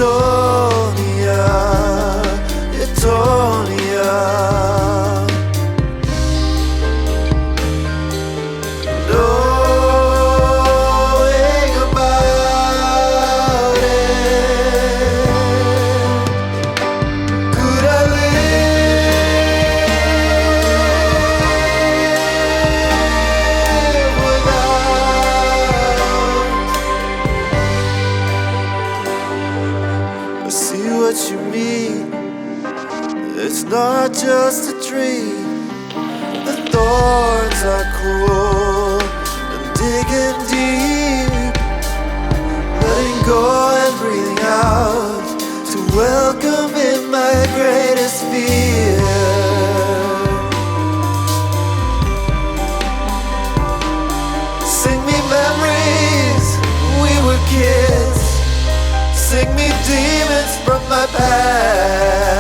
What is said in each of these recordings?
Etonia, Etonia. Knowing about it, could I live without? I see what you mean. It's not just a dream. The thorns are cruel and digging deep, letting go and breathing out to welcome in my greatest fear. Sing me memories, we were kids. Sing me demons from my past.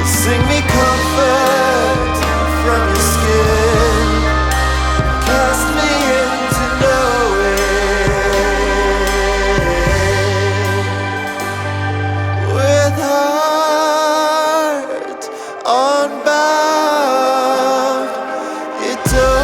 Sing me comfort from your skin. Cast me into knowing. With heart unbound, it does.